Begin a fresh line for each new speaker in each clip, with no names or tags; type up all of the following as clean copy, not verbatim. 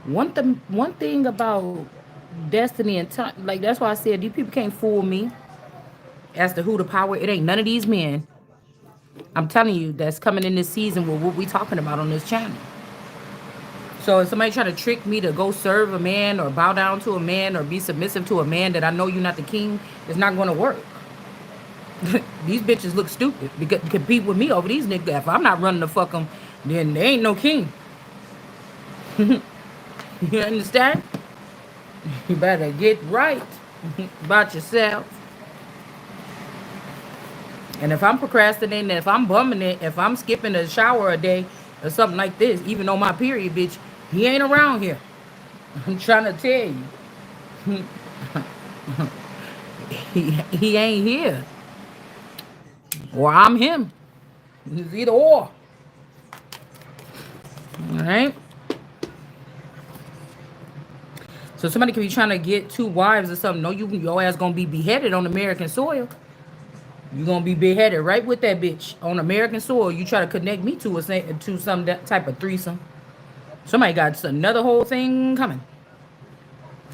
One thing about destiny and time, like that's why I said these people can't fool me as to who the power. It ain't none of these men. I'm telling you, that's coming in this season with what we talking about on this channel. So if somebody try to trick me to go serve a man or bow down to a man or be submissive to a man that I know you're not the king, it's not going to work. These bitches look stupid because compete with me over these niggas. If I'm not running the fuck them, then they ain't no king. You understand? You better get right about yourself. And if I'm procrastinating, if I'm bumming it, if I'm skipping a shower a day or something like this, even on my period, bitch, he ain't around here. I'm trying to tell you. He ain't here. Or I'm him. It's either or. All right? So somebody could be trying to get two wives or something. No, your ass gonna be beheaded on American soil. You gonna be beheaded right with that bitch on American soil. You try to connect me to to some that type of threesome. Somebody got another whole thing coming.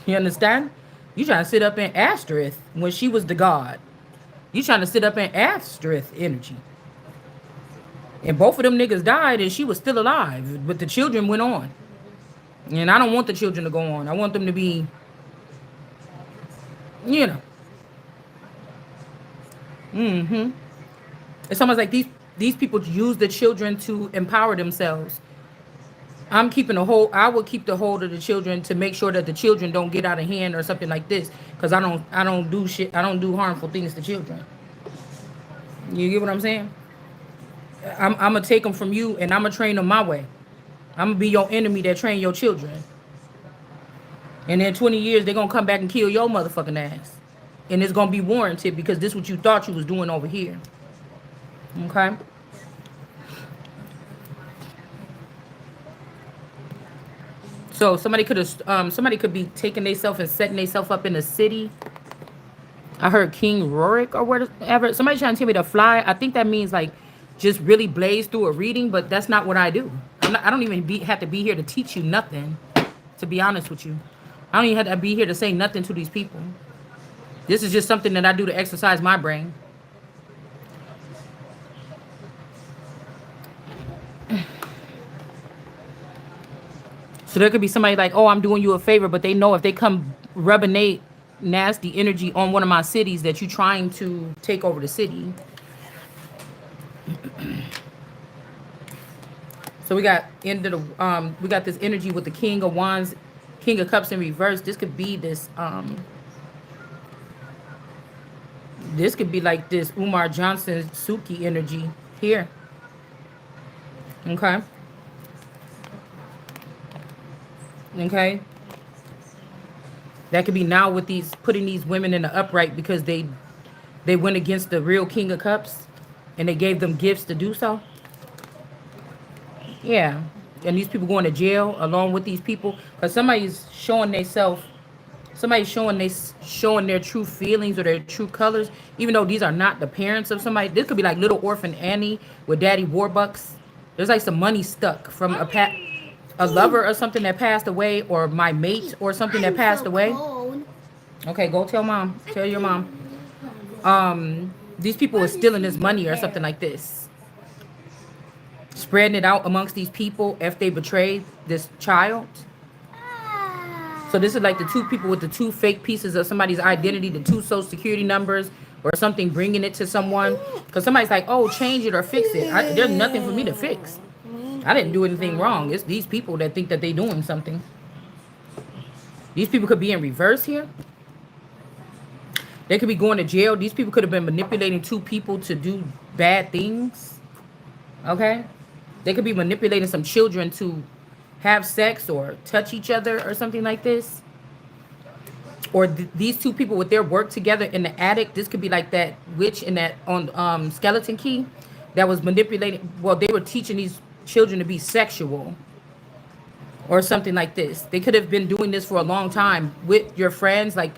You understand? You trying to sit up in Asterith when she was the god. You trying to sit up in Asterith energy. And both of them niggas died and she was still alive. But the children went on. And I don't want the children to go on. I want them to be, you know. Mm-hmm. It's almost like these people use the children to empower themselves. I will keep the hold of the children to make sure that the children don't get out of hand or something like this. Cause I don't do shit. I don't do harmful things to children. You get what I'm saying? I'm gonna take them from you and I'm gonna train them my way. I'm gonna be your enemy that train your children. And in 20 years they're gonna come back and kill your motherfucking ass. And it's gonna be warranted because this is what you thought you was doing over here. Okay? So somebody could be taking themselves and setting themselves up in a city. I heard King Rorik or whatever. Somebody trying to tell me to fly. I think that means like just really blaze through a reading, but that's not what I do. I don't even have to be here to teach you nothing. To be honest with you, I don't even have to be here to say nothing to these people. This is just something that I do to exercise my brain. So there could be somebody like, oh, I'm doing you a favor, but they know if they come rubbing nasty energy on one of my cities that you're trying to take over the city. So we got this energy with the King of Wands, King of Cups in reverse. This could be like this Umar Johnson Suki energy here. Okay. Okay. That could be now with these putting these women in the upright because they went against the real King of Cups and they gave them gifts to do so. Yeah. And these people going to jail along with these people because somebody's showing their true feelings or their true colors, even though these are not the parents of somebody. This could be like little orphan Annie with Daddy Warbucks. There's like some money stuck from a lover or something that passed away, or my mate or something that passed away. Okay, go tell mom. Tell your mom. These people are stealing this money or something like this. Spreading it out amongst these people if they betrayed this child. So this is like the two people with the two fake pieces of somebody's identity, the two social security numbers or something, bringing it to someone. Because somebody's like, oh, change it or fix it. There's nothing for me to fix. I didn't do anything wrong. It's these people that think that they're doing something. These people could be in reverse here. They could be going to jail. These people could have been manipulating two people to do bad things. Okay? They could be manipulating some children to have sex or touch each other or something like this. Or these two people with their work together in the attic. This could be like that witch in that on Skeleton Key that was manipulating. Well, they were teaching these children to be sexual or something like this. They could have been doing this for a long time with your friends, like,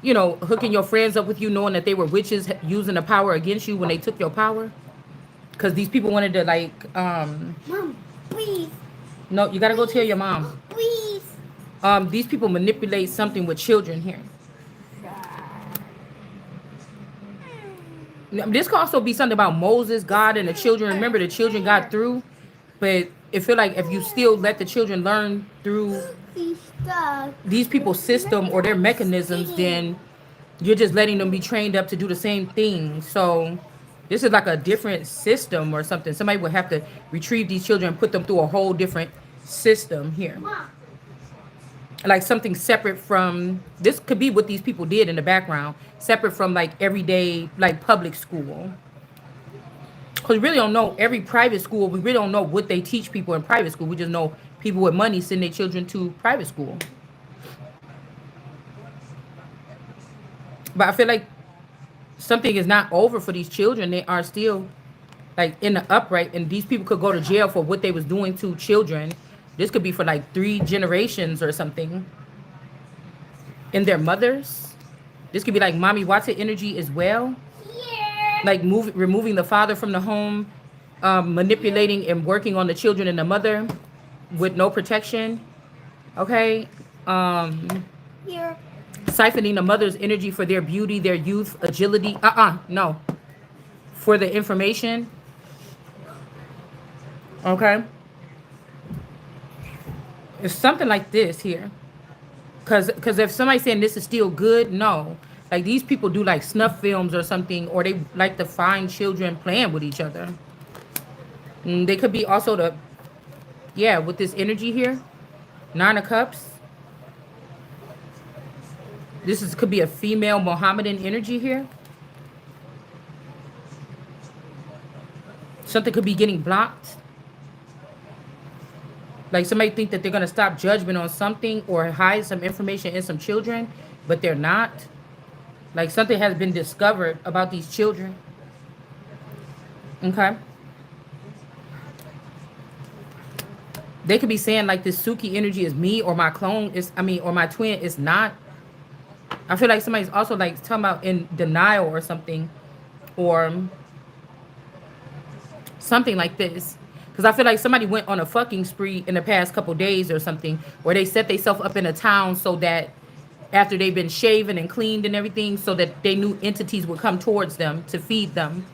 you know, hooking your friends up with you, knowing that they were witches using the power against you when they took your power. Because these people wanted to like,
Mom, please.
No, you gotta go tell your mom.
Please.
These people manipulate something with children here. This could also be something about Moses, God, and the children. Remember, the children got through, but it feel like if you still let the children learn through these people's system or their mechanisms, then you're just letting them be trained up to do the same thing. So this is like a different system or something. Somebody would have to retrieve these children and put them through a whole different system here. Like something separate from, this could be what these people did in the background, separate from like everyday like public school. Because we really don't know every private school. We really don't know what they teach people in private school. We just know people with money send their children to private school. But I feel like something is not over for these children. They are still like in the upright, and these people could go to jail for what they was doing to children. This could be for like 3 generations or something. And their mothers. This could be like Mommy Watson energy as well. Like removing the father from the home, manipulating and working on the children and the mother with no protection. Okay. Siphoning the mother's energy for their beauty, their youth, agility. No. For the information. Okay. It's something like this here. Because if somebody's saying this is still good, no. Like these people do like snuff films or something, or they like to find children playing with each other. They could be also with this energy here. 9 of Cups. Could be a female Mohammedan energy here. Something could be getting blocked. Like somebody think that they're going to stop judgment on something or hide some information in some children, but they're not. Like something has been discovered about these children. Okay. They could be saying like this Suki energy is me, or my clone is, or my twin is not. I feel like somebody's also like talking about in denial or something, or something like this. Because I feel like somebody went on a fucking spree in the past couple days or something, where they set themselves up in a town so that after they've been shaven and cleaned and everything, so that they knew entities would come towards them to feed them.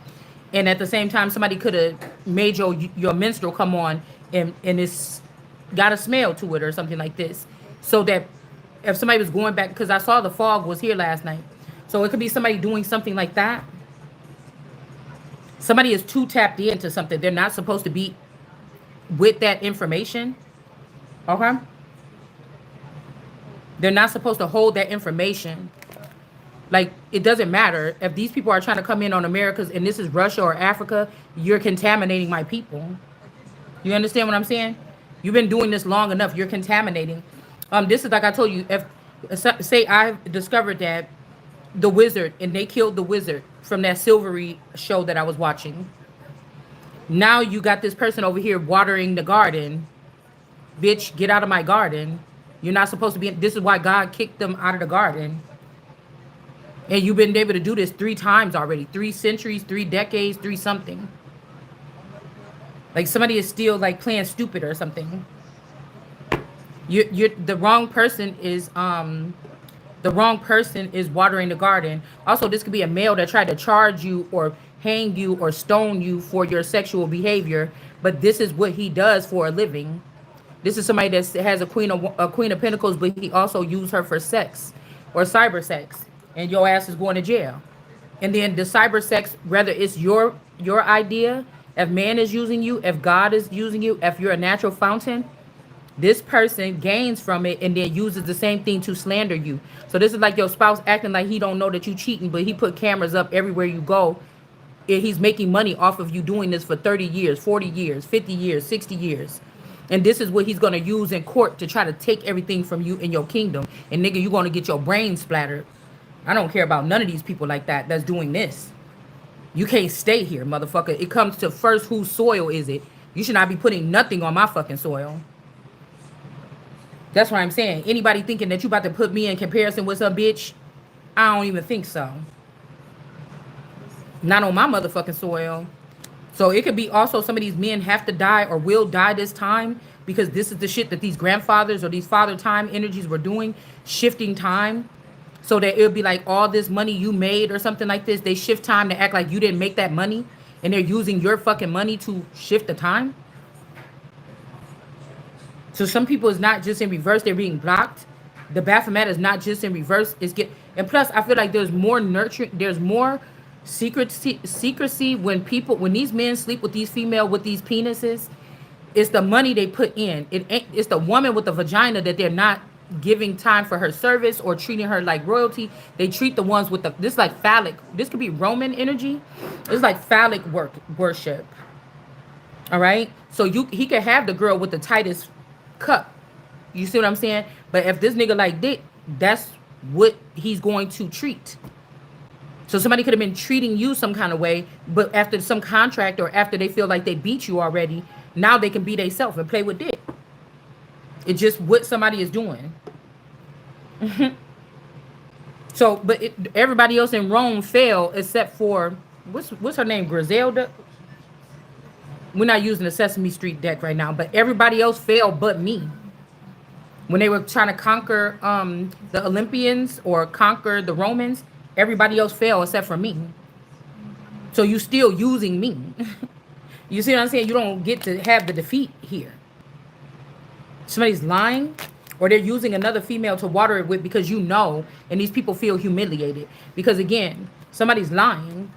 And at the same time, somebody could have made your menstrual come on, and it's got a smell to it or something like this. So that if somebody was going back, because I saw the fog was here last night. So it could be somebody doing something like that. Somebody is too tapped into something. They're not supposed to be with that information. Okay? They're not supposed to hold that information. Like, it doesn't matter. If these people are trying to come in on America's, and this is Russia or Africa, you're contaminating my people. You understand what I'm saying? You've been doing this long enough. You're contaminating. This is like I told you. If say I discovered that the wizard, and they killed the wizard from that Silvery show that I was watching. Now you got this person over here watering the garden. Bitch, get out of my garden. You're not supposed to be. This is why God kicked them out of the garden. And you've been able to do this 3 times already. 3 centuries, 3 decades, 3 something. Like somebody is still like playing stupid or something. You're the wrong person is watering the garden. Also, this could be a male that tried to charge you or hang you or stone you for your sexual behavior, but this is what he does for a living. This is somebody that has a queen of pentacles, but he also used her for sex or cyber sex, and your ass is going to jail. And then the cyber sex, whether it's your idea, if man is using you, if God is using you, if you're a natural fountain, this person gains from it and then uses the same thing to slander you. So this is like your spouse acting like he don't know that you cheating, but he put cameras up everywhere you go. And he's making money off of you doing this for 30 years, 40 years, 50 years, 60 years. And this is what he's going to use in court to try to take everything from you in your kingdom. And nigga, you're going to get your brain splattered. I don't care about none of these people like that that's doing this. You can't stay here, motherfucker. It comes to first, whose soil is it? You should not be putting nothing on my fucking soil. That's what I'm saying. Anybody thinking that you about to put me in comparison with some bitch, I don't even think so. Not on my motherfucking soil. So it could be also some of these men have to die or will die this time because this is the shit that these grandfathers or these father time energies were doing, shifting time, so that it would be like all this money you made or something like this. They shift time to act like you didn't make that money, and they're using your fucking money to shift the time. So some people is not just in reverse, they're being blocked. The Baphomet is not just in reverse, it's get, and plus I feel like there's more nurturing, there's more secrecy when people, when these men sleep with these female with these penises. It's the money they put in. It ain't, it's the woman with the vagina that they're not giving time for her service or treating her like royalty. They treat the ones with the, this like phallic, this could be Roman energy. It's like phallic worship. All right. So he could have the girl with the tightest cup. You see what I'm saying? But if this nigga like dick, that's what he's going to treat. So somebody could have been treating you some kind of way, but after some contract or after they feel like they beat you already, now they can be themselves and play with dick. It's just what somebody is doing. So, but everybody else in Rome fell except for, what's her name? Griselda? We're not using the Sesame Street deck right now, but everybody else failed but me. When they were trying to conquer the Olympians or conquer the Romans, everybody else failed except for me. So you still using me. You see what I'm saying? You don't get to have the defeat here. Somebody's lying, or they're using another female to water it with because you know, and these people feel humiliated. Because again, somebody's lying.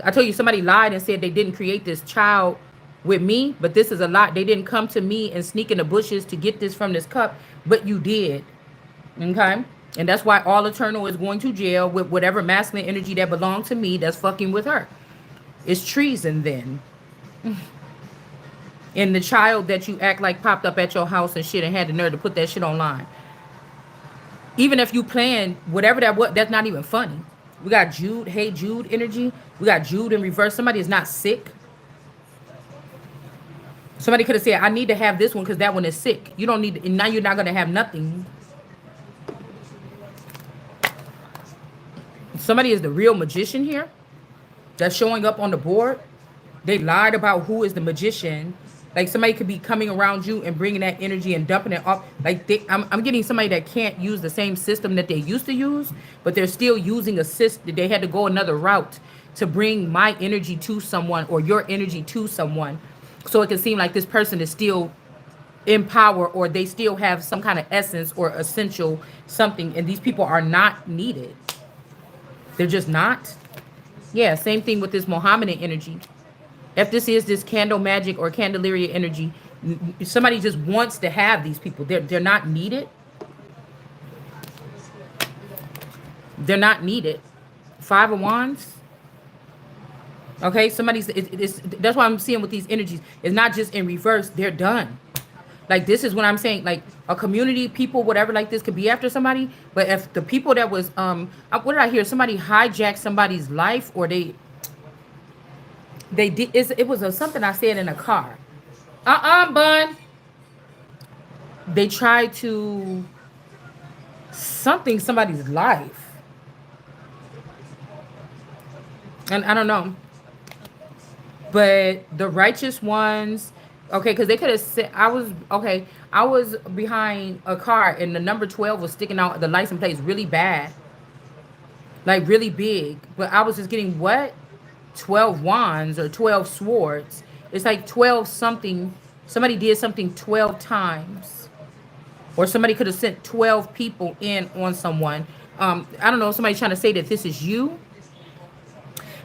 I told you somebody lied and said they didn't create this child with me, but this is a lie. They didn't come to me and sneak in the bushes to get this from this cup, but you did. Okay? And that's why All Eternal is going to jail with whatever masculine energy that belonged to me that's fucking with her. It's treason then. And the child that you act like popped up at your house and shit and had the nerve to put that shit online. Even if you planned whatever that was, that's not even funny. We got Jude, hey Jude energy. We got Jude in reverse. Somebody is not sick. Somebody could have said, I need to have this one because that one is sick. You don't need, and now you're not going to have nothing. Somebody is the real magician here that's showing up on the board. They lied about who is the magician. Like somebody could be coming around you and bringing that energy and dumping it off. Like I'm getting somebody that can't use the same system that they used to use, but they're still using a system. They had to go another route to bring my energy to someone or your energy to someone. So it can seem like this person is still in power or they still have some kind of essence or essential something. And these people are not needed. They're just not. Yeah, same thing with this Mohammedan energy. If this is this candle magic or Candelaria energy, somebody just wants to have these people. They're not needed. They're not needed. Five of Wands. Okay, that's why I'm seeing with these energies. It's not just in reverse. They're done. Like this is what I'm saying. Like a community, people, whatever like this could be after somebody. But if the people that was what did I hear? Somebody hijacked somebody's life, or they did. It was something I said in a car. Bun. They tried to somebody's life, and I don't know. But the righteous ones, okay, because they could have said I was behind a car and the number 12 was sticking out the license plate is really bad, like really big. But I was just getting what 12 wands or 12 swords. It's like 12 something. Somebody did something 12 times, or somebody could have sent 12 people in on someone. I don't know. Somebody trying to say that this is you.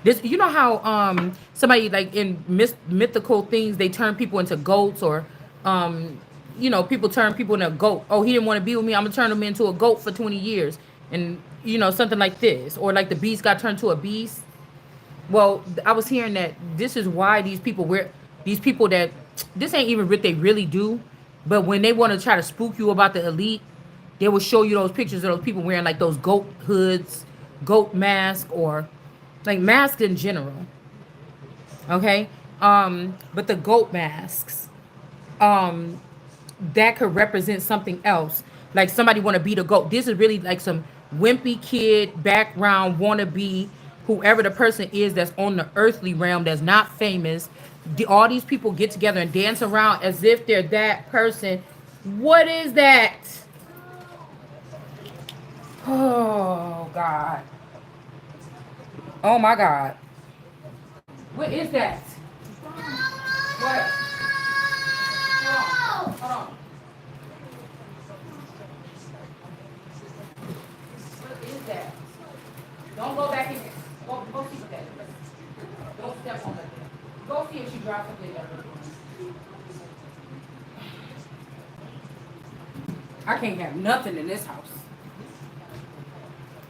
This, you know how somebody like in mythical things they turn people into goats, or people turn people into a goat. Oh, he didn't want to be with me. I'm gonna turn him into a goat for 20 years, and something like this, or like the beast got turned to a beast. Well, I was hearing that this is why these people that this ain't even what they really do, but when they want to try to spook you about the elite, they will show you those pictures of those people wearing like those goat hoods, goat mask, or like masks in general. Okay. But the goat masks, that could represent something else. Like somebody want to be the goat. This is really like some wimpy kid background wanna be whoever the person is that's on the earthly realm that's not famous, all these people get together and dance around as if they're that person. What is that? Oh God. Oh my God. What is that? What? Hold on. Hold on. What is that? Don't go back in there. Go see what that is. Don't step on it. Go see if she dropped something there. I can't have nothing in this house.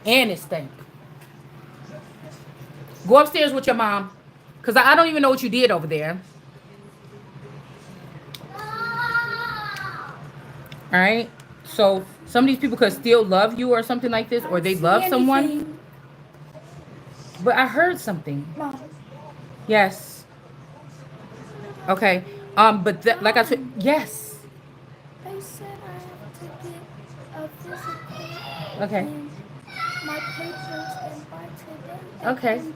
And it stink. Go upstairs with your mom. Because I don't even know what you did over there. All right. So some of these people could still love you or something like this, or they love someone. But I heard something.
Mom.
Yes. Okay. But like I said, yes.
They said I have to get a physical.
Okay.
And my papers and by today.
Okay.
And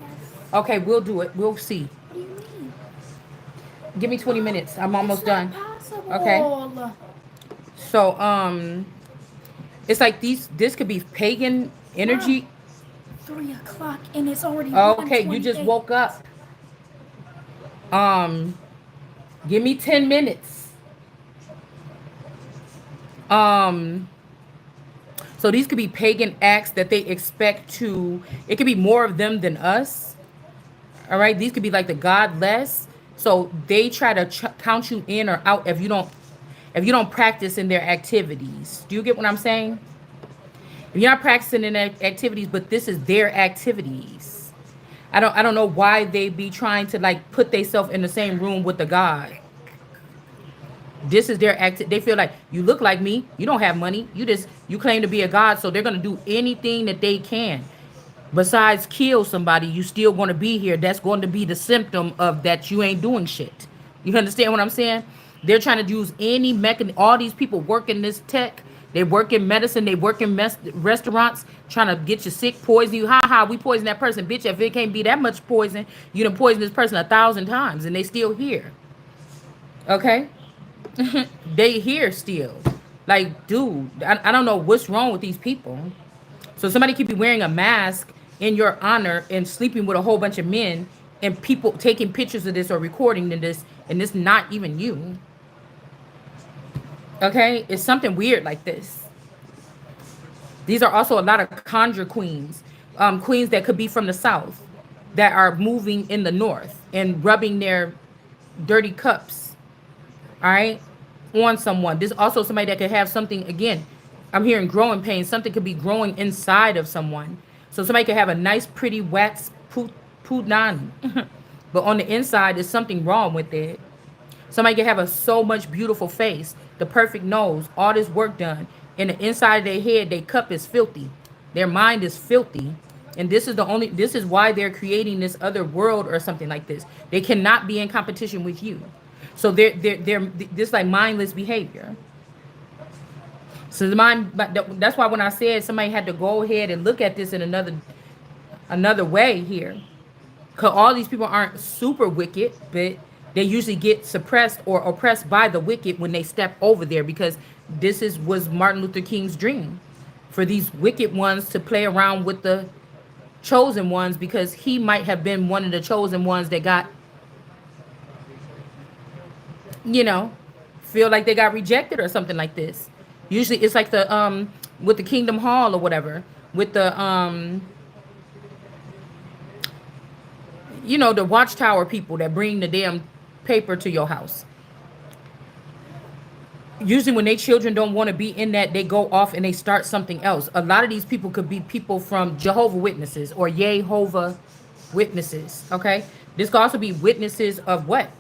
that's,
Okay, we'll do it. We'll see.
what do you mean?
Give me 20 minutes. I'm almost
It's
done.
not possible.
Okay. So, it's like this could be pagan energy.
Mom, 3 o'clock and it's already
Okay, you just
1:28.
woke up. Give me 10 minutes. So these could be pagan acts that they expect to, it could be more of them than us. All right, these could be like the godless. So they try to count you in or out if you don't practice in their activities. Do you get what I'm saying? If you're not practicing in their activities, but this is their activities. I don't know why they be trying to like put themselves in the same room with the God. This is their act. They feel like you look like me. You don't have money. You claim to be a God, so they're gonna do anything that they can. Besides kill somebody, you still gonna be here. That's going to be the symptom of that you ain't doing shit. You understand what I'm saying? They're trying to use any mechanism. All these people work in this tech. They work in medicine. They work in restaurants, trying to get you sick, poison you. Ha ha, we poison that person. Bitch, if it can't be that much poison, you done poison this person 1,000 times and they still here. Okay? They here still. Like, dude, I don't know what's wrong with these people. So somebody could be wearing a mask in your honor and sleeping with a whole bunch of men and people taking pictures of this or recording this, and it's not even you. Okay? It's something weird like this. These are also a lot of conjure queens. Queens that could be from the south that are moving in the north and rubbing their dirty cups, all right, on someone. This also somebody that could have something, again, I'm hearing growing pains. Something could be growing inside of someone. So somebody could have a nice, pretty, wax punan, but on the inside, there's something wrong with it. Somebody could have so much beautiful face, the perfect nose, all this work done. And the inside of their head, their cup is filthy. Their mind is filthy. And this is why they're creating this other world or something like this. They cannot be in competition with you. So they're this like mindless behavior. So that's why when I said somebody had to go ahead and look at this in another way here. Because all these people aren't super wicked, but they usually get suppressed or oppressed by the wicked when they step over there, because was Martin Luther King's dream, for these wicked ones to play around with the chosen ones, because he might have been one of the chosen ones that got, feel like they got rejected or something like this. Usually it's like the with the Kingdom Hall or whatever, with the the Watchtower people that bring the damn paper to your house. Usually when they children don't want to be in that, they go off and they start something else. A lot of these people could be people from Jehovah Witnesses or Yehovah Witnesses, okay? This could also be witnesses of what?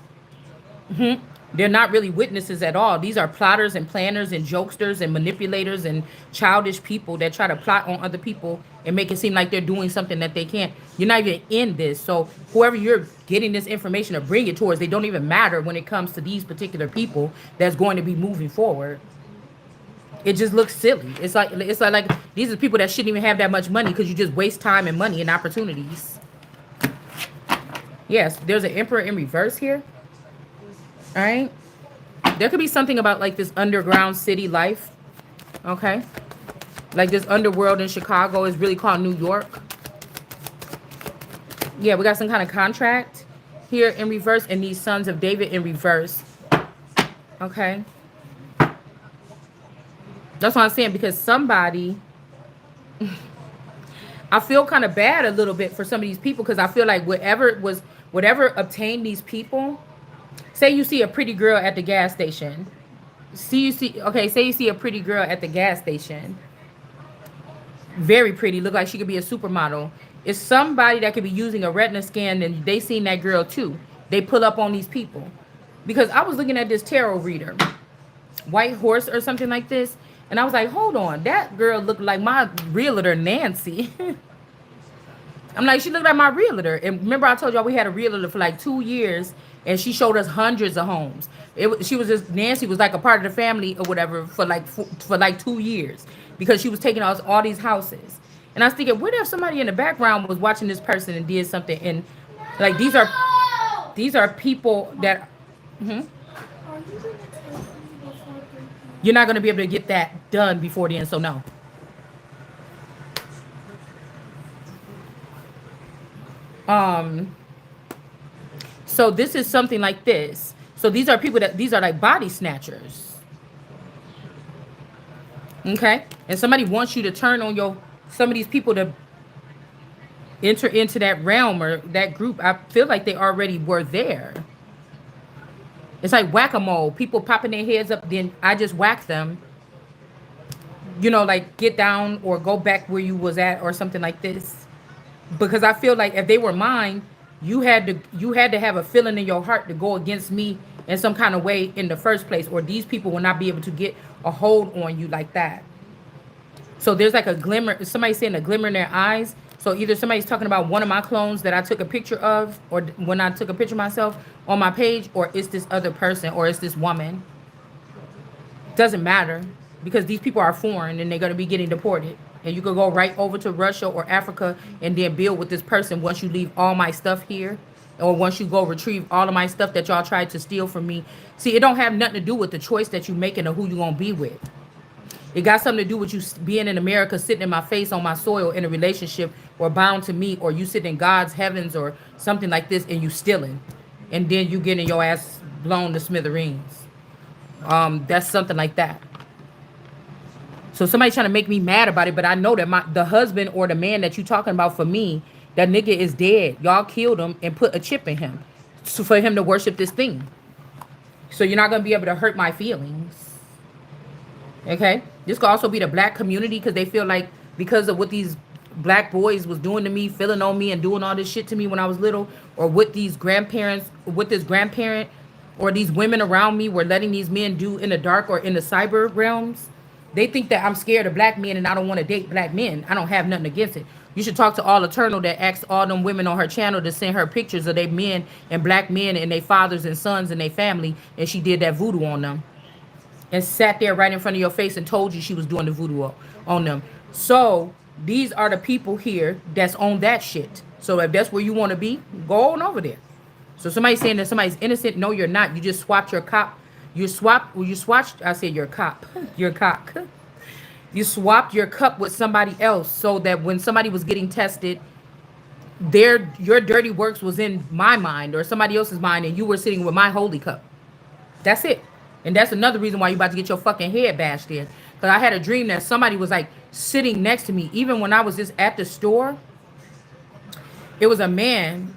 They're not really witnesses at all. These are plotters and planners and jokesters and manipulators and childish people that try to plot on other people and make it seem like they're doing something that they can't. You're not even in this. So whoever you're getting this information to bring it towards, they don't even matter when it comes to these particular people that's going to be moving forward. It just looks silly. It's like these are people that shouldn't even have that much money, because you just waste time and money and opportunities. Yes, there's an emperor in reverse here. All right. There could be something about like this underground city life. Okay. Like this underworld in Chicago is really called New York. Yeah, we got some kind of contract here in reverse and these sons of David in reverse. Okay. That's what I'm saying because somebody, I feel kind of bad a little bit for some of these people because I feel like whatever obtained these people. Say you see a pretty girl at the gas station. Okay, say you see a pretty girl at the gas station. Very pretty, look like she could be a supermodel. It's somebody that could be using a retina scan and they seen that girl too. They pull up on these people. Because I was looking at this tarot reader, White Horse or something like this, and I was like, hold on, that girl looked like my realtor, Nancy. I'm like, she looked like my realtor. And remember I told y'all we had a realtor for like 2 years and she showed us hundreds of homes. She was just, Nancy was like a part of the family or whatever for like 2 years because she was taking us all these houses. And I was thinking, what if somebody in the background was watching this person and did something? And like these are people that
Are you gonna take me before 3
you're
p.m.?
not gonna be able to get that done before then. So no. Um So this is something like this. So these are like body snatchers. Okay? And somebody wants you to turn on some of these people to enter into that realm or that group. I feel like they already were there. It's like whack-a-mole. People popping their heads up, then I just whack them. Like get down or go back where you was at or something like this. Because I feel like if they were mine, you had to have a feeling in your heart to go against me in some kind of way in the first place, or these people will not be able to get a hold on you like that. So there's like a glimmer, somebody's saying a glimmer in their eyes. So either somebody's talking about one of my clones that I took a picture of, or when I took a picture of myself on my page, or it's this other person, or it's this woman. Doesn't matter because these people are foreign and they're going to be getting deported. And you could go right over to Russia or Africa and then build with this person once you leave all my stuff here. Or once you go retrieve all of my stuff that y'all tried to steal from me. See, it don't have nothing to do with the choice that you making or who you going to be with. It got something to do with you being in America, sitting in my face on my soil in a relationship or bound to me, or you sitting in God's heavens or something like this and you stealing. And then you getting your ass blown to smithereens. That's something like that. So somebody trying to make me mad about it, but I know that the husband or the man that you talking about for me, that nigga is dead. Y'all killed him and put a chip in him so for him to worship this thing. So you're not gonna be able to hurt my feelings. Okay? This could also be the black community because they feel like because of what these black boys was doing to me, feeling on me and doing all this shit to me when I was little, or what these grandparents, what this grandparent or these women around me were letting these men do in the dark or in the cyber realms. They think that I'm scared of black men and I don't want to date black men. I don't have nothing against it. You should talk to All Eternal that asked all them women on her channel to send her pictures of their men and black men and their fathers and sons and their family, and she did that voodoo on them and sat there right in front of your face and told you she was doing the voodoo on them. So these are the people here that's on that shit. So if that's where you want to be, go on over there. So somebody's saying that somebody's innocent. No, you're not. You just swapped your cop. I said your cop. Your cock. You swapped your cup with somebody else so that when somebody was getting tested, your dirty works was in my mind or somebody else's mind and you were sitting with my holy cup. That's it. And that's another reason why you about to get your fucking head bashed in. Because I had a dream that somebody was like sitting next to me. Even when I was just at the store, it was a man.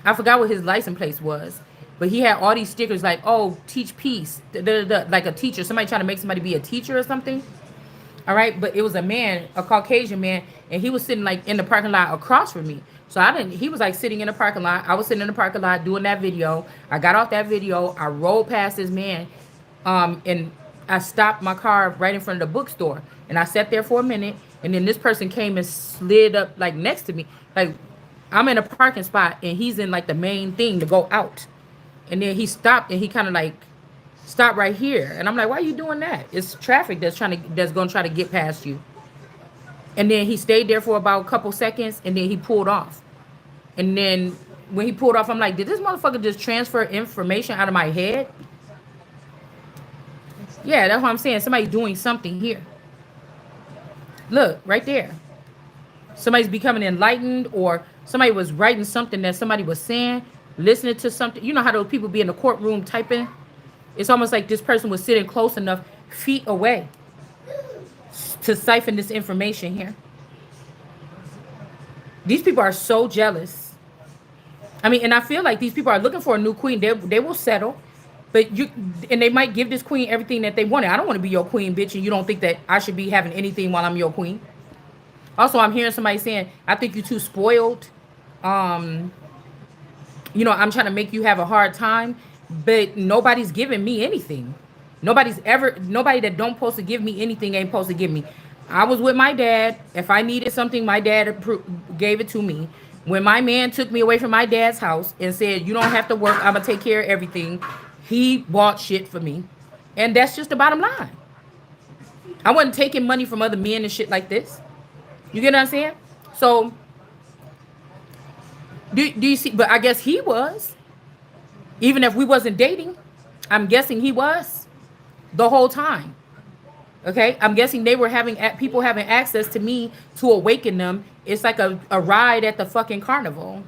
I forgot what his license plate was. But he had all these stickers like, oh, teach peace. Like a teacher. Somebody trying to make somebody be a teacher or something. All right. But it was a man, a Caucasian man. And he was sitting like in the parking lot across from me. So he was like sitting in the parking lot. I was sitting in the parking lot doing that video. I got off that video. I rolled past this man. And I stopped my car right in front of the bookstore. And I sat there for a minute. And then this person came and slid up like next to me. Like I'm in a parking spot and he's in like the main thing to go out. And then he stopped and he kind of like stopped right here. And I'm like, why are you doing that? It's traffic that's going to try to get past you. And then he stayed there for about a couple seconds and then he pulled off. And then when he pulled off, I'm like, did this motherfucker just transfer information out of my head? Yeah, that's what I'm saying. Somebody's doing something here. Look, right there. Somebody's becoming enlightened, or somebody was writing something that somebody was saying, listening to something. You know how those people be in the courtroom typing? It's almost like this person was sitting close enough, feet away, to siphon this information here. These people are so jealous. I mean, and I feel like these people are looking for a new queen. They will settle, but you, and they might give this queen everything that they wanted. I don't want to be your queen, bitch, and you don't think that I should be having anything while I'm your queen. Also, I'm hearing somebody saying, I think you're too spoiled. Um, I'm trying to make you have a hard time, but nobody's giving me anything. Nobody that don't supposed to give me anything ain't supposed to give me. I was with my dad. If I needed something, my dad gave it to me. When my man took me away from my dad's house and said, you don't have to work, I'm going to take care of everything, he bought shit for me. And that's just the bottom line. I wasn't taking money from other men and shit like this. You get what I'm saying? So, do you see? But I guess he was. Even if we wasn't dating, I'm guessing he was the whole time. Okay? I'm guessing they were having people having access to me to awaken them. It's like a ride at the fucking carnival.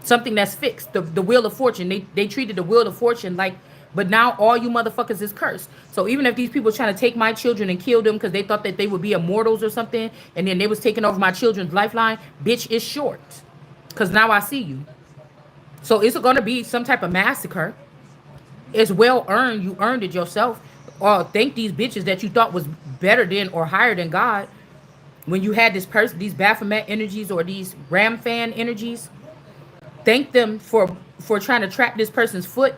Something that's fixed. The Wheel of Fortune. They treated the Wheel of Fortune like, but now all you motherfuckers is cursed. So even if these people trying to take my children and kill them because they thought that they would be immortals or something, and then they was taking over my children's lifeline, bitch, it's short. Because now I see you. So it's going to be some type of massacre. It's well earned. You earned it yourself. Or thank these bitches that you thought was better than or higher than God when you had this person, these Baphomet energies or these Ram fan energies. Thank them for trying to trap this person's foot,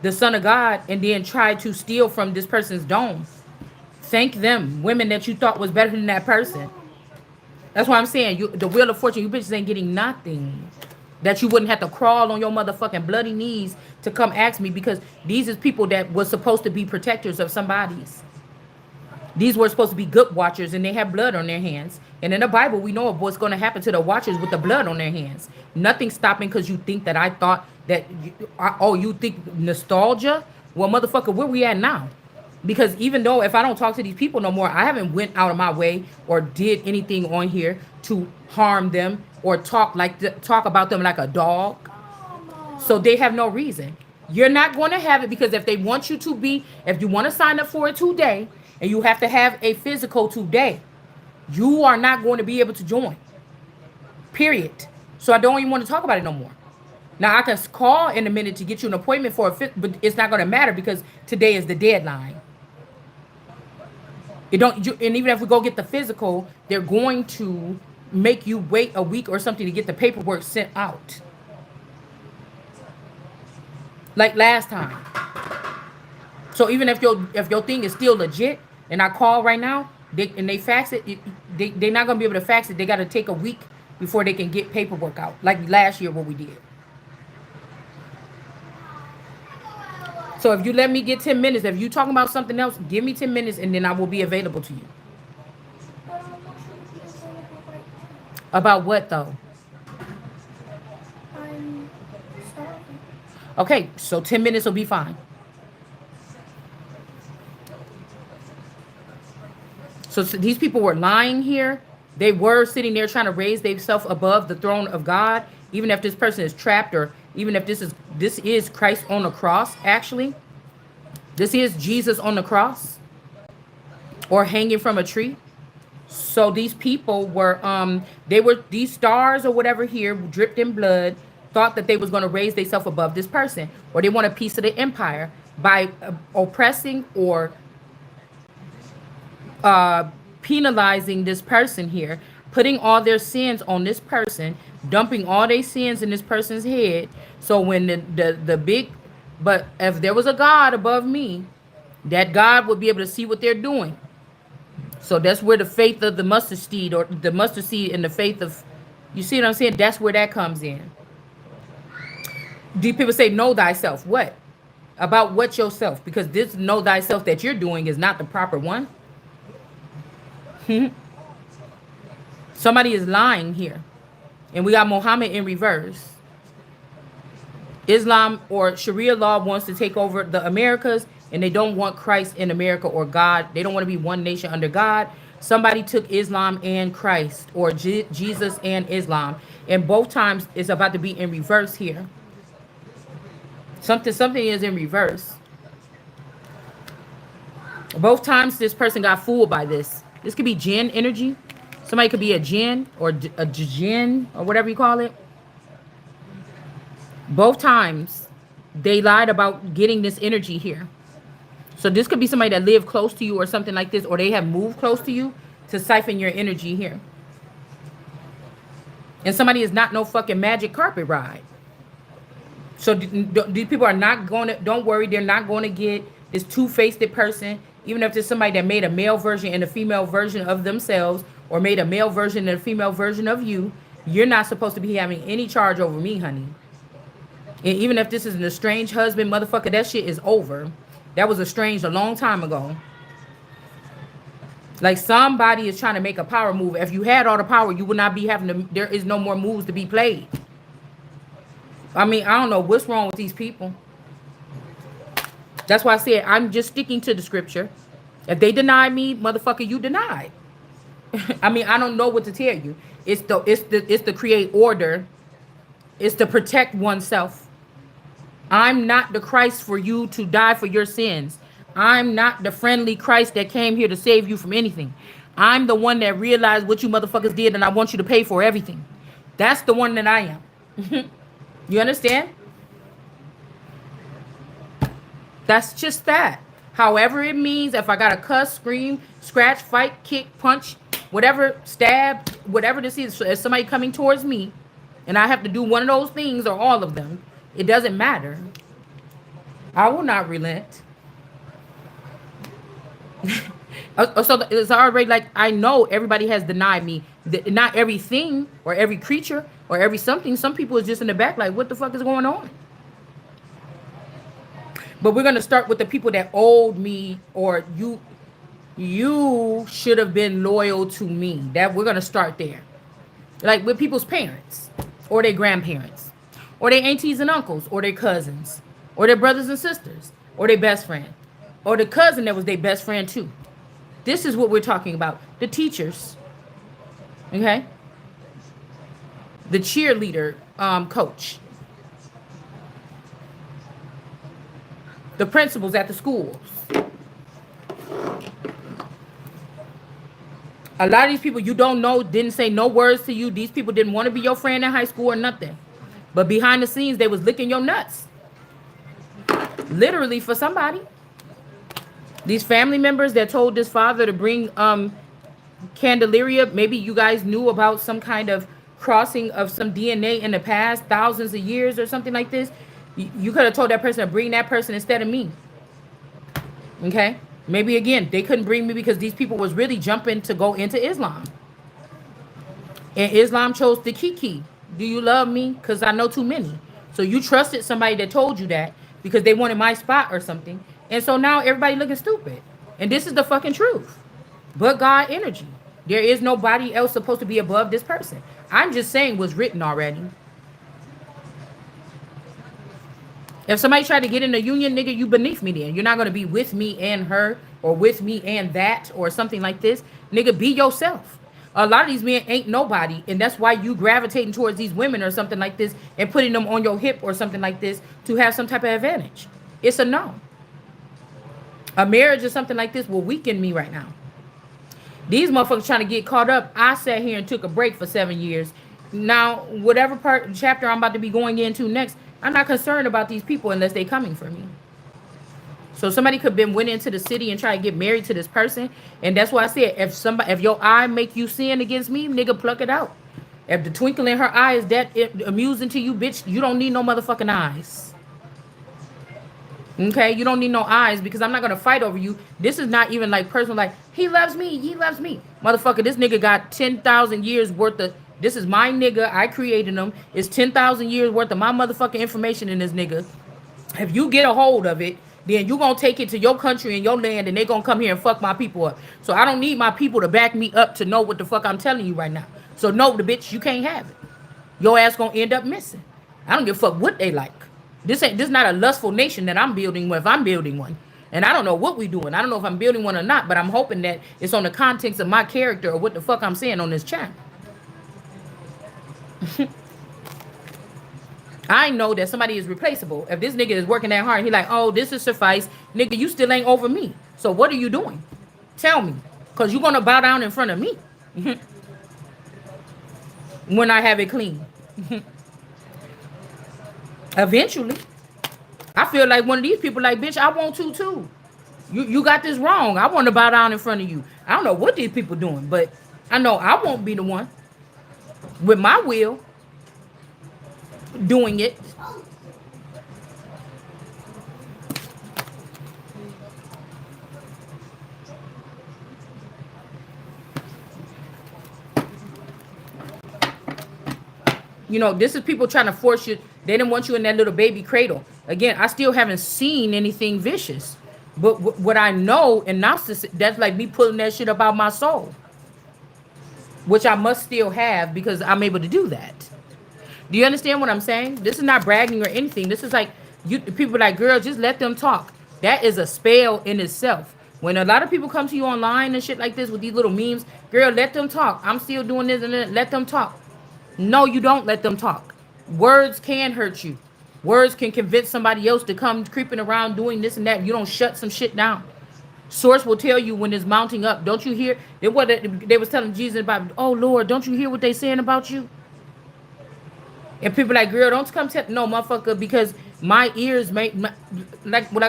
the son of God, and then try to steal from this person's dome. Thank them, women that you thought was better than that person. That's why I'm saying, the Wheel of Fortune, you bitches ain't getting nothing. That you wouldn't have to crawl on your motherfucking bloody knees to come ask me, because these is people that was supposed to be protectors of somebody's. These were supposed to be good watchers, and they have blood on their hands. And in the Bible, we know of what's going to happen to the watchers with the blood on their hands. Nothing stopping because you think that I thought that, you think nostalgia? Well, motherfucker, where we at now? Because even though if I don't talk to these people no more, I haven't went out of my way or did anything on here to harm them or talk about them like a dog. So they have no reason. You're not going to have it, because if they want you to be, if you want to sign up for it today and you have to have a physical today, you are not going to be able to join. Period. So I don't even want to talk about it no more. Now I can call in a minute to get you an appointment for but it's not going to matter because today is the deadline. And even if we go get the physical, they're going to make you wait a week or something to get the paperwork sent out. Like last time. So even if your thing is still legit and I call right now, they fax it, they're not gonna be able to fax it. They gotta take a week before they can get paperwork out. Like last year what we did. So if you let me get 10 minutes, if you talking about something else, give me 10 minutes and then I will be available to you. About what though?
I'm starving.
Okay, so 10 minutes will be fine. So these people were lying here. They were sitting there trying to raise themselves above the throne of God, even if this person is trapped, or even if this is Christ on the cross, actually. This is Jesus on the cross or hanging from a tree. So these people were, these stars or whatever here, dripped in blood, thought that they was going to raise themselves above this person, or they want a piece of the empire by oppressing or penalizing this person here, putting all their sins on this person, dumping all their sins in this person's head. So when the big, but if there was a God above me, that God would be able to see what they're doing. So that's where the faith of the mustard seed, or the mustard seed and the faith of, you see what I'm saying? That's where that comes in. Do people say know thyself? What? About what yourself? Because this know thyself that you're doing is not the proper one. Somebody is lying here. And we got Muhammad in reverse. Islam or Sharia law wants to take over the Americas, and they don't want Christ in America or God. They don't want to be one nation under God. Somebody took Islam and Christ, or Jesus and Islam, and both times it's about to be in reverse here. Something is in reverse. Both times this person got fooled by this. This could be jinn energy. Somebody could be a jinn or a jinn or whatever you call it. Both times they lied about getting this energy here. So this could be somebody that lived close to you or something like this, or they have moved close to you to siphon your energy here. And somebody is not no fucking magic carpet ride. So these people are not going to, don't worry, they're not going to get this two-faced person, even if there's somebody that made a male version and a female version of themselves, or made a male version and a female version of you. You're not supposed to be having any charge over me, honey. And even if this is an estranged husband, motherfucker, that shit is over. That was estranged a long time ago. Like, somebody is trying to make a power move. If you had all the power, you would not be having to, there is no more moves to be played. I mean, I don't know what's wrong with these people. That's why I said I'm just sticking to the scripture. If they deny me, motherfucker, you denied. I mean, I don't know what to tell you. It's to create order. It's to protect oneself. I'm not the Christ for you to die for your sins. I'm not the friendly Christ that came here to save you from anything. I'm the one that realized what you motherfuckers did, and I want you to pay for everything. That's the one that I am. You understand? That's just that. However it means, if I got to cuss, scream, scratch, fight, kick, punch, whatever, stab, whatever this is, if somebody coming towards me, and I have to do one of those things or all of them, it doesn't matter. I will not relent. So it's already like, I know everybody has denied me. Not everything or every creature or every something. Some people is just in the back like, what the fuck is going on? But we're going to start with the people that owed me, or you should have been loyal to me. That we're going to start there. Like with people's parents or their grandparents or their aunties and uncles or their cousins or their brothers and sisters or their best friend or the cousin that was their best friend too. This is what we're talking about. The teachers, okay? The cheerleader coach. The principals at the schools. A lot of these people you don't know, didn't say no words to you. These people didn't want to be your friend in high school or nothing. But behind the scenes, they was licking your nuts. Literally for somebody. These family members that told this father to bring Candelaria, maybe you guys knew about some kind of crossing of some DNA in the past, thousands of years or something like this. You could have told that person to bring that person instead of me. Okay? Maybe again, they couldn't bring me because these people was really jumping to go into Islam. And Islam chose the Kiki. Do you love me? Because I know too many. So you trusted somebody that told you that because they wanted my spot or something. And so now everybody looking stupid. And this is the fucking truth. But God energy. There is nobody else supposed to be above this person. I'm just saying what's written already. If somebody tried to get in a union, nigga, you beneath me then. You're not going to be with me and her or with me and that or something like this. Nigga, be yourself. A lot of these men ain't nobody. And that's why you gravitating towards these women or something like this and putting them on your hip or something like this to have some type of advantage. It's a no. A marriage or something like this will weaken me right now. These motherfuckers trying to get caught up. I sat here and took a break for 7 years. Now, whatever chapter I'm about to be going into next, I'm not concerned about these people unless they coming for me. So somebody could have went into the city and try to get married to this person. And that's why I said, if your eye make you sin against me, nigga, pluck it out. If the twinkle in her eye is that amusing to you, bitch, you don't need no motherfucking eyes. Okay, you don't need no eyes because I'm not gonna fight over you. This is not even like personal, like he loves me, motherfucker. This nigga got 10,000 years worth of. This is my nigga. I created him. It's 10,000 years worth of my motherfucking information in this nigga. If you get a hold of it, then you gonna take it to your country and your land, and they gonna come here and fuck my people up. So I don't need my people to back me up to know what the fuck I'm telling you right now. So no, the bitch, you can't have it. Your ass gonna end up missing. I don't give a fuck what they like. This not a lustful nation that I'm building with. I'm building one. And I don't know what we doing. I don't know if I'm building one or not, but I'm hoping that it's on the context of my character or what the fuck I'm saying on this chat. I know that somebody is replaceable. If this nigga is working that hard, he like, oh, this is suffice. Nigga, you still ain't over me. So what are you doing? Tell me. Because you're going to bow down in front of me when I have it clean. Eventually. I feel like one of these people like, bitch, I want to too. You got this wrong. I want to bow down in front of you. I don't know what these people doing, but I know I won't be the one with my will doing it. You know, this is people trying to force you. They didn't want you in that little baby cradle. Again, I still haven't seen anything vicious. But what I know in narcissism, that's like me pulling that shit up out my soul. Which I must still have because I'm able to do that. Do you understand what I'm saying? This is not bragging or anything. This is like, you people like, girl, just let them talk. That is a spell in itself. When a lot of people come to you online and shit like this with these little memes, girl, let them talk. I'm still doing this and that. Let them talk. No, you don't let them talk. Words can hurt you. Words can convince somebody else to come creeping around doing this and that. You don't shut some shit down. Source will tell you when it's mounting up. Don't you hear? They was telling Jesus about, oh Lord, don't you hear what they saying about you? And people like, girl, don't come tell no motherfucker because my ears like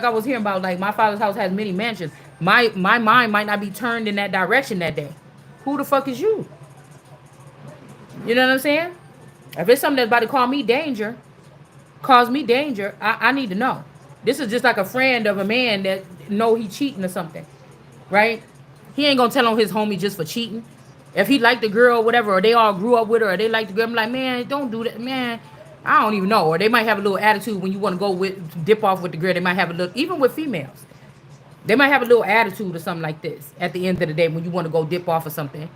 I was hearing about, like my father's house has many mansions. My mind might not be turned in that direction that day. Who the fuck is you? You know what I'm saying? If it's something that's about to cause me danger, I need to know. This is just like a friend of a man that know he cheating or something, right? He ain't gonna tell on his homie just for cheating. If he liked the girl or whatever, or they all grew up with her, or they like the girl, I'm like, man, don't do that, man. I don't even know. Or they might have a little attitude when you want to go dip off with the girl. They might have a little, even with females, they might have a little attitude or something like this at the end of the day when you want to go dip off or something.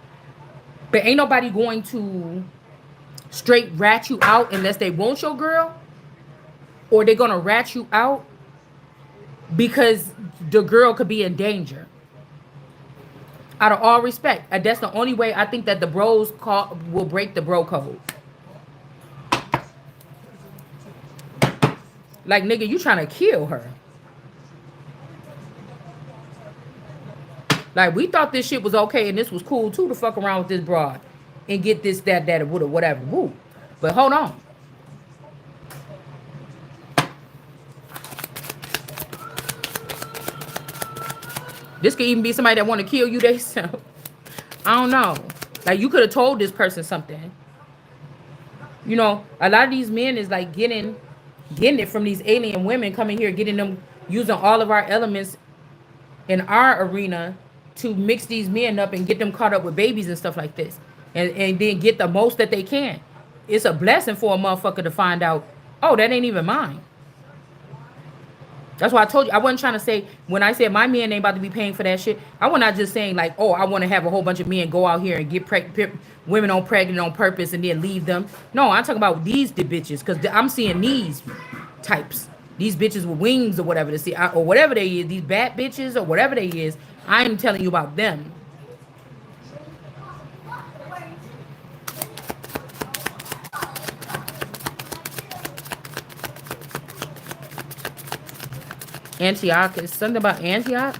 But ain't nobody going to straight rat you out unless they want your girl, or they're gonna rat you out because the girl could be in danger. Out of all respect, that's the only way I think that the bros will break the bro code. Like, nigga, you trying to kill her. Like, we thought this shit was okay and this was cool too to fuck around with this broad and get this, that, or whatever. Woo. But hold on. This could even be somebody that want to kill you themselves. I don't know. Like, you could have told this person something. You know, a lot of these men is like getting it from these alien women coming here, getting them using all of our elements in our arena to mix these men up and get them caught up with babies and stuff like this. And then get the most that they can. It's a blessing for a motherfucker to find out, oh, that ain't even mine. That's why I told you, I wasn't trying to say, when I said my man ain't about to be paying for that shit, I was not just saying like, oh, I want to have a whole bunch of men go out here and get women on pregnant on purpose and then leave them. No, I'm talking about these bitches, because I'm seeing these types. These bitches with wings or whatever, or whatever they is, these bad bitches or whatever they is, I'm telling you about them. Antioch, is something about Antioch?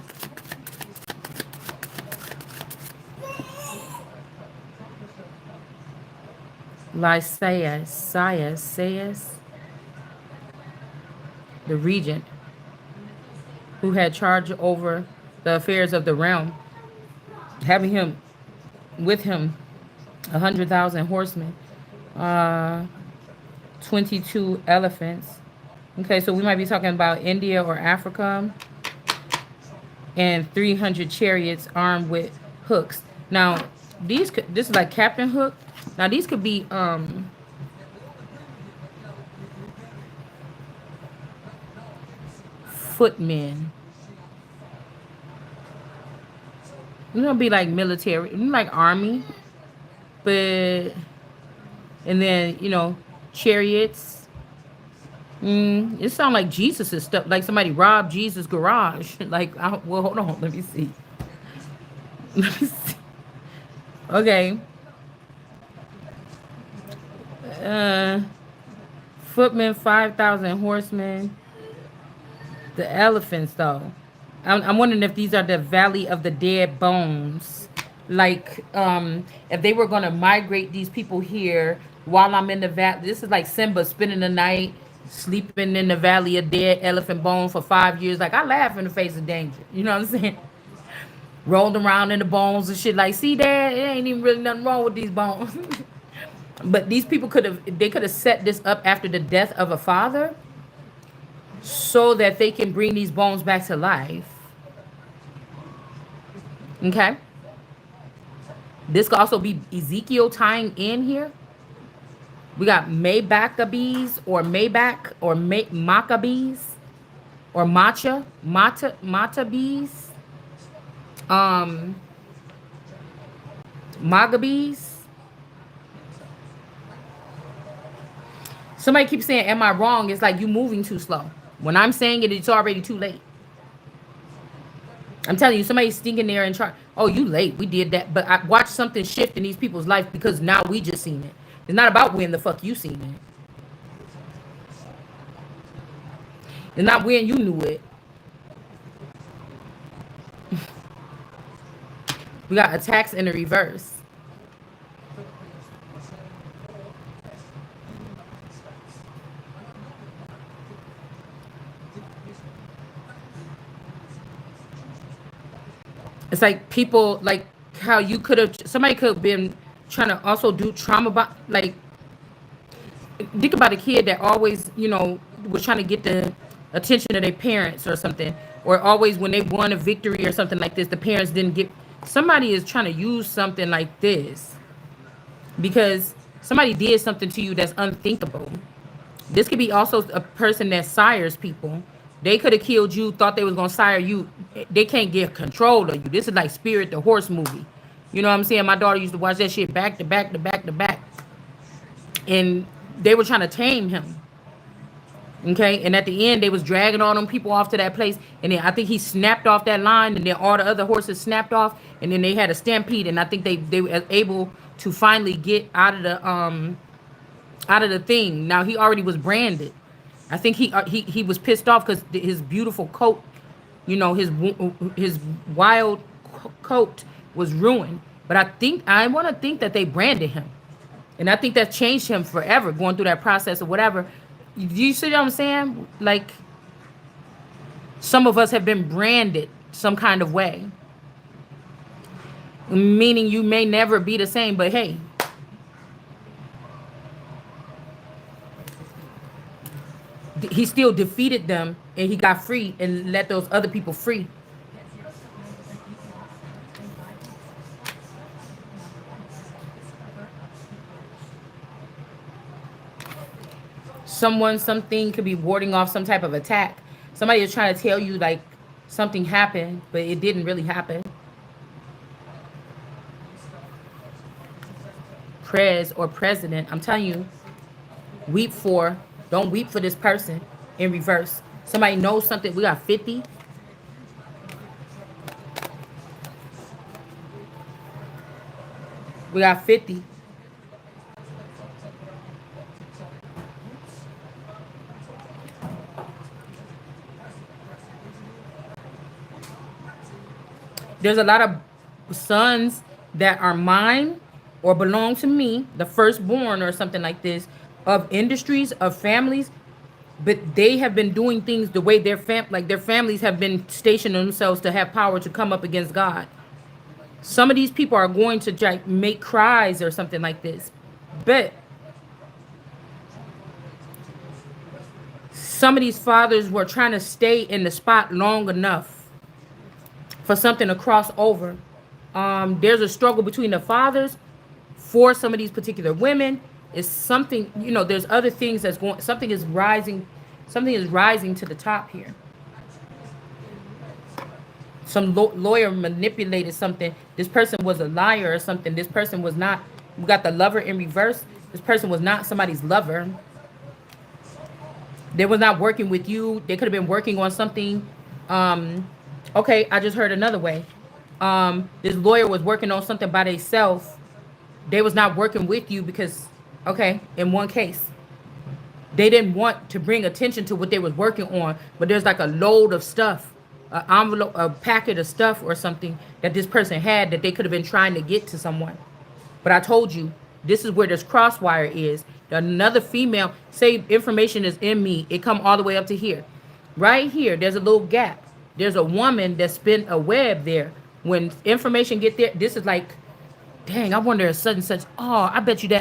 Lysias, the regent, who had charge over the affairs of the realm, having him with him 100,000 horsemen, 22 elephants. Okay, so we might be talking about India or Africa, and 300 chariots armed with hooks. Now, this is like Captain Hook. Now, these could be footmen. It's gonna be like military, like army, but and then chariots. It sounds like Jesus is stuff. Like somebody robbed Jesus' garage. Like, well, hold on. Let me see. Let me see. Okay. Uh, Footmen, 5,000 horsemen. The elephants, though. I'm wondering if these are the Valley of the Dead Bones. Like, if they were going to migrate these people here while I'm in the valley. This is like Simba spending the night sleeping in the Valley of Dead Elephant Bones for 5 years. Like, I laugh in the face of danger. You know what I'm saying? Rolled around in the bones and shit. Like, see, Dad, it ain't even really nothing wrong with these bones. But these people could have set this up after the death of a father so that they can bring these bones back to life. Okay. This could also be Ezekiel tying in here. We got Maccabees or Maybach or Maccabees or Maccabees. Um, Maccabees. Somebody keeps saying, "Am I wrong?" It's like you moving too slow. When I'm saying it, it's already too late. I'm telling you, somebody's stinking there and trying. Oh, you late. We did that, but I watched something shift in these people's life because now we just seen it. It's not about when the fuck you seen it. It's not when you knew it. We got attacks in the reverse. It's like people like how you could have. Somebody could have been trying to also do trauma, like think about a kid that always, was trying to get the attention of their parents or something, or always when they won a victory or something like this, the parents didn't get. Somebody is trying to use something like this because somebody did something to you that's unthinkable. This could be also a person that sires people. They could have killed you, thought they was gonna sire you. They can't get control of you. This is like Spirit the Horse movie. You know what I'm saying? My daughter used to watch that shit back to back to back to back. And they were trying to tame him. Okay, and at the end they was dragging all them people off to that place, and then I think he snapped off that line, and then all the other horses snapped off, and then they had a stampede, and I think they were able to finally get out of the thing. Now he already was branded. I think he was pissed off because his beautiful coat, his wild coat was ruined. But I want to think that they branded him. And I think that changed him forever, going through that process or whatever. Do you see what I'm saying? Like, some of us have been branded some kind of way. Meaning you may never be the same, but hey. He still defeated them and he got free and let those other people free. Something could be warding off some type of attack. Somebody is trying to tell you like something happened, but it didn't really happen. Prez or president, I'm telling you, don't weep for this person in reverse. Somebody knows something. We got 50. We got 50. There's a lot of sons that are mine or belong to me, the firstborn or something like this, of industries, of families, but they have been doing things the way their families have been stationing themselves to have power to come up against God. Some of these people are going to like make cries or something like this, but some of these fathers were trying to stay in the spot long enough for something to cross over. There's a struggle between the fathers for some of these particular women. Is something, there's other things that's going, something is rising to the top here. Some lawyer manipulated something. This person was a liar or something. This person was not. We got the lover in reverse. This person was not somebody's lover. They was not working with you. They could have been working on something. Um, okay, I just heard another way. This lawyer was working on something by themselves. They was not working with you because, okay, in one case, they didn't want to bring attention to what they was working on, but there's like a load of stuff, an envelope, a packet of stuff or something that this person had that they could have been trying to get to someone. But I told you, this is where this crosswire is. Another female, say information is in me, it come all the way up to here. Right here, there's a little gap. There's a woman that spent a web there. When information get there, this is like, dang, I wonder if such and such. Oh, I bet you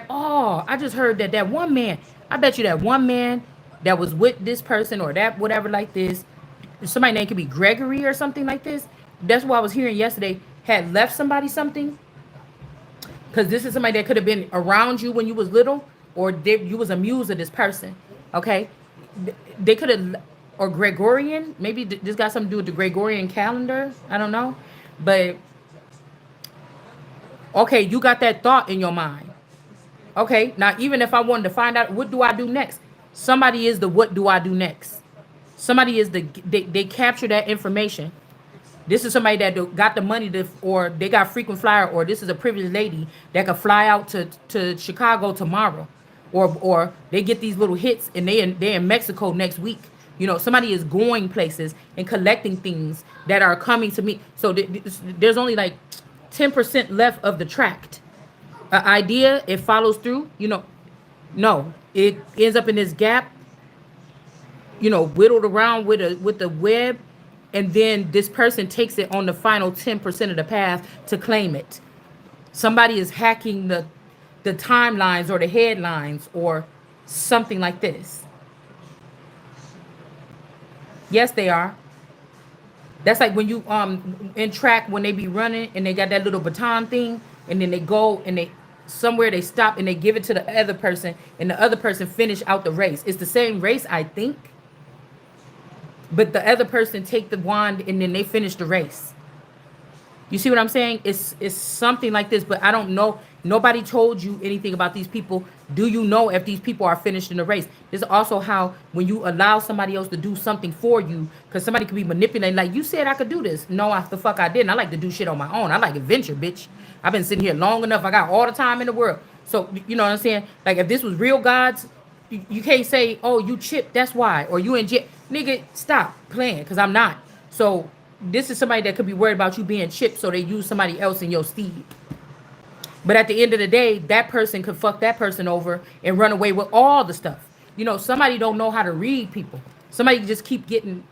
oh, I just heard that one man. I bet you that one man that was with this person or that whatever like this. Somebody name could be Gregory or something like this. That's what I was hearing yesterday. Had left somebody something because this is somebody that could have been around you when you was little, or you was a muse of this person. Okay, they could have, or Gregorian. Maybe this got something to do with the Gregorian calendar. I don't know, but okay, you got that thought in your mind. Okay, now even if I wanted to find out what do I do next, somebody is the what do I do next. Somebody is they capture that information. This is somebody that got the money to, or they got frequent flyer, or this is a privileged lady that could fly out to Chicago tomorrow, or they get these little hits and they in Mexico next week. You know, somebody is going places and collecting things that are coming to me. So there's only like 10% left of the tract. An idea, it follows through. You know, no, it ends up in this gap. You know, whittled around with the web, and then this person takes it on the final 10% of the path to claim it. Somebody is hacking the timelines or the headlines or something like this. Yes, they are. That's like when you in track, when they be running and they got that little baton thing, and then they go and they somewhere they stop and they give it to the other person, and the other person finish out the race. It's the same race, I think, but the other person take the wand and then they finish the race. You see what I'm saying? It's something like this, but I don't know. Nobody told you anything about these people. Do you know if these people are finished in the race? This is also how when you allow somebody else to do something for you, because somebody could be manipulating. Like, you said I could do this. No, the fuck I didn't. I like to do shit on my own. I like adventure, bitch. I've been sitting here long enough. I got all the time in the world. So you know what I'm saying? Like, if this was real gods, you can't say, oh, you chipped, that's why, or you in jail. Nigga, stop playing, because I'm not. So this is somebody that could be worried about you being chipped, so they use somebody else in your steed. But at the end of the day, that person could fuck that person over and run away with all the stuff. You know, somebody don't know how to read people. Somebody just keep getting,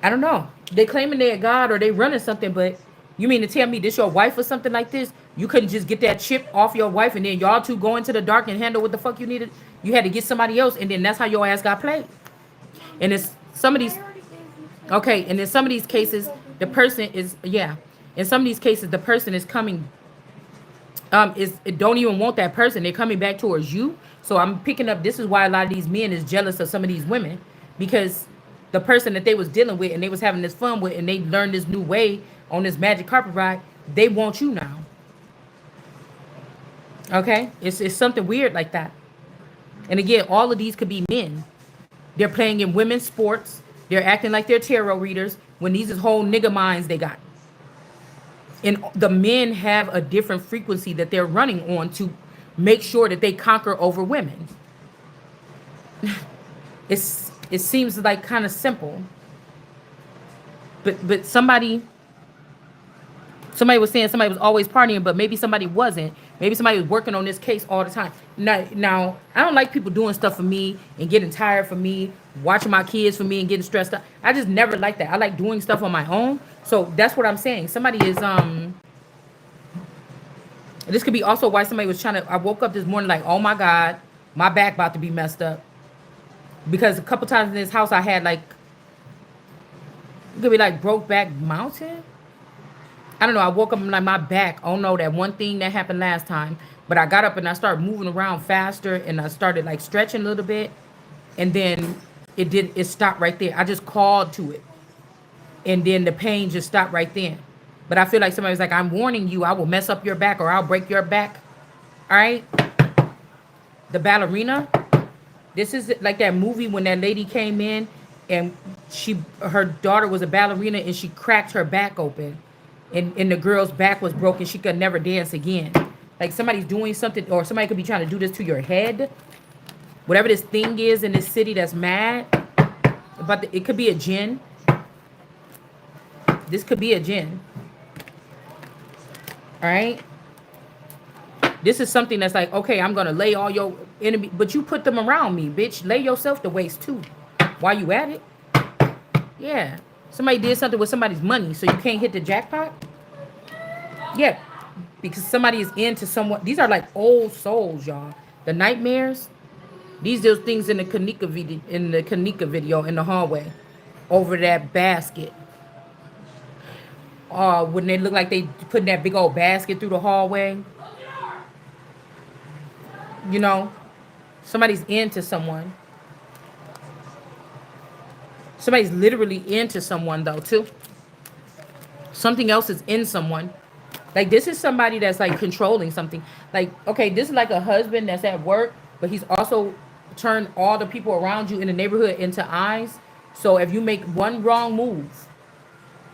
I don't know. They claiming they're God or they running something, but you mean to tell me this your wife or something like this? You couldn't just get that chip off your wife and then y'all two go into the dark and handle what the fuck you needed? You had to get somebody else, and then that's how your ass got played. And it's some of these, okay, and in some of these cases, the person is, yeah. In some of these cases, the person is coming, is don't even want that person. They're coming back towards you. So I'm picking up, this is why a lot of these men is jealous of some of these women, because the person that they was dealing with and they was having this fun with and they learned this new way on this magic carpet ride, they want you now. Okay? It's something weird like that. And again, all of these could be men. They're playing in women's sports. They're acting like they're tarot readers when these is whole nigga minds they got. And the men have a different frequency that they're running on to make sure that they conquer over women. It seems like kind of simple. But somebody was saying somebody was always partying, but maybe somebody wasn't. Maybe somebody was working on this case all the time. Now, I don't like people doing stuff for me and getting tired for me, watching my kids for me and getting stressed out. I just never like that. I like doing stuff on my own. So that's what I'm saying. Somebody is this could be also why somebody was trying to, I woke up this morning like, oh my God, my back about to be messed up. Because a couple times in this house I had like, it could be like Brokeback Mountain. I don't know. I woke up and like my back. Oh no, that one thing that happened last time. But I got up and I started moving around faster and I started like stretching a little bit. And then it stopped right there. I just called to it. And then the pain just stopped right then. But I feel like somebody was like, I'm warning you, I will mess up your back or I'll break your back. All right. The ballerina. This is like that movie when that lady came in and her daughter was a ballerina and she cracked her back open, and the girl's back was broken. She could never dance again. Like somebody's doing something, or somebody could be trying to do this to your head. Whatever this thing is in this city that's mad, but it could be a jinn. This could be a jinn. All right. This is something that's like, okay, I'm gonna lay all your enemy, but you put them around me, bitch. Lay yourself to waste too. While you at it, yeah. Somebody did something with somebody's money, so you can't hit the jackpot. Yeah, because somebody is into someone. These are like old souls, y'all. The nightmares. These those things in the Kanika video in the hallway, over that basket. When they look like they putting that big old basket through the hallway. You know, somebody's into someone. Somebody's literally into someone though too. Something else is in someone. Like this is somebody that's like controlling something. Like, okay, this is like a husband that's at work, but he's also turned all the people around you in the neighborhood into eyes. So if you make one wrong move,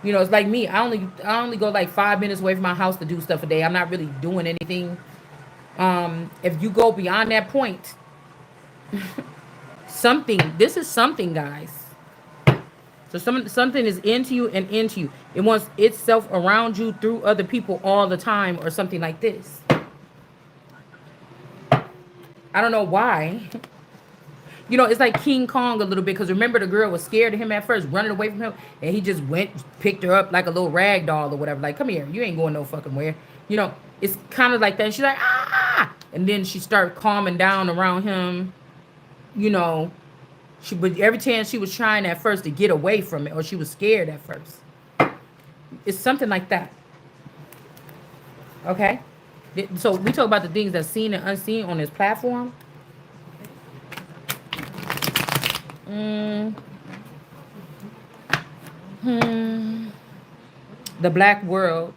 you know, it's like me. I only go like 5 minutes away from my house to do stuff a day. I'm not really doing anything. If you go beyond that point, this is something, guys. So something is into you and into you. It wants itself around you through other people all the time or something like this. I don't know why. You know, it's like King Kong a little bit, because remember the girl was scared of him at first, running away from him, and he just went, picked her up like a little rag doll or whatever. Like, come here, you ain't going no fucking where. You know, it's kind of like that. And she's like, ah! And then she started calming down around him. You know, but every time she was trying at first to get away from it, or she was scared at first. It's something like that. Okay? So we talk about the things that's seen and unseen on this platform. The black world.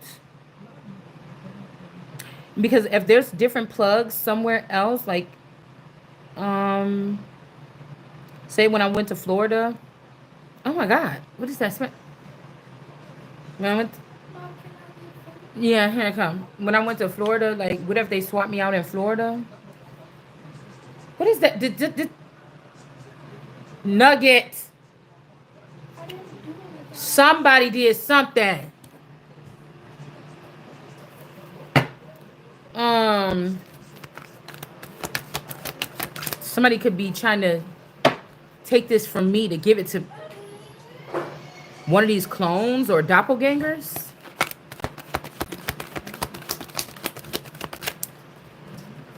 Because if there's different plugs somewhere else, like say when I went to Florida. Oh my God, what is that smell? When I went yeah, here I come. When I went to Florida, like what if they swap me out in Florida? What is that? Nugget. Somebody did something. Somebody could be trying to take this from me to give it to one of these clones or doppelgangers.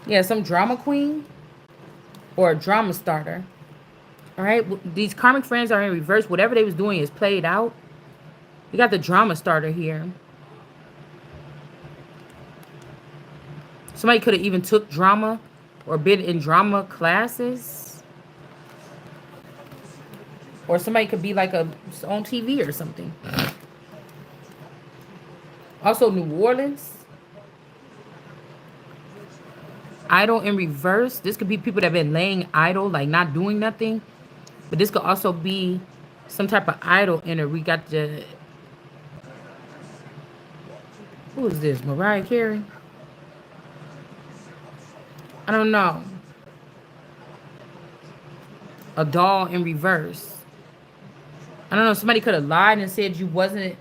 Yeah, some drama queen or a drama starter. All right, these karmic friends are in reverse. Whatever they was doing is played out. You got the drama starter here. Somebody could have even took drama or been in drama classes. Or somebody could be like on TV or something. Also, New Orleans. Idle in reverse. This could be people that have been laying idle, like not doing nothing. But this could also be some type of idol in her. We got the... Who is this? Mariah Carey? I don't know. A doll in reverse. I don't know. Somebody could have lied and said you wasn't...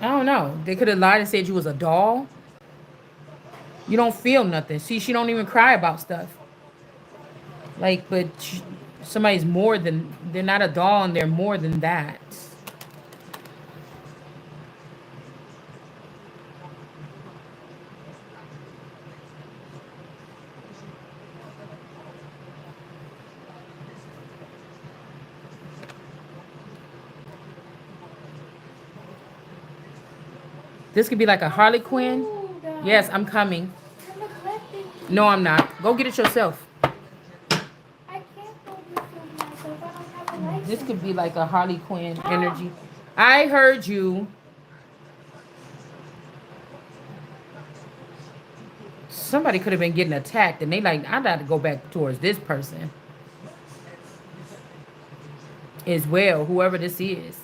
I don't know. They could have lied and said you was a doll. You don't feel nothing. See, she don't even cry about stuff. Like, but somebody's more than... They're not a doll and they're more than that. This could be like a Harley Quinn. Yes, I'm coming. No, I'm not. Go get it yourself. This could be like a Harley Quinn energy. I heard you. Somebody could have been getting attacked and they like, I got to go back towards this person as well, whoever this is.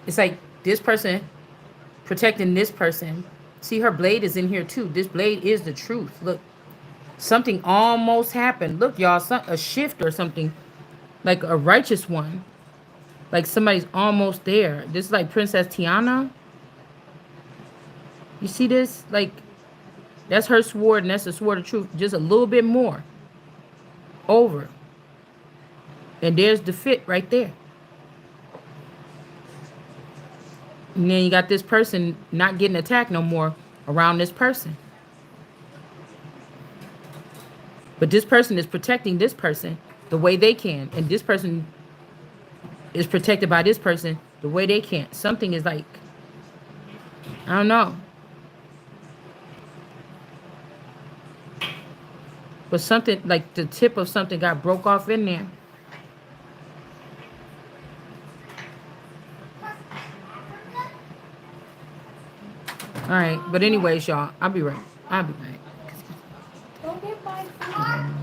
It's like this person protecting this person. See, her blade is in here too. This blade is the truth. Look, something almost happened. Look, y'all, a shift or something, like a righteous one. Like somebody's almost there. This is like Princess Tiana. You see this? Like, that's her sword and that's the sword of truth. Just a little bit more. Over. And there's the fit right there. And then you got this person not getting attacked no more around this person. But this person is protecting this person the way they can. And this person is protected by this person the way they can. Something is like, I don't know. But something, like the tip of something got broke off in there. All right. But anyways, y'all, I'll be right. I'll be back.
Don't get my food.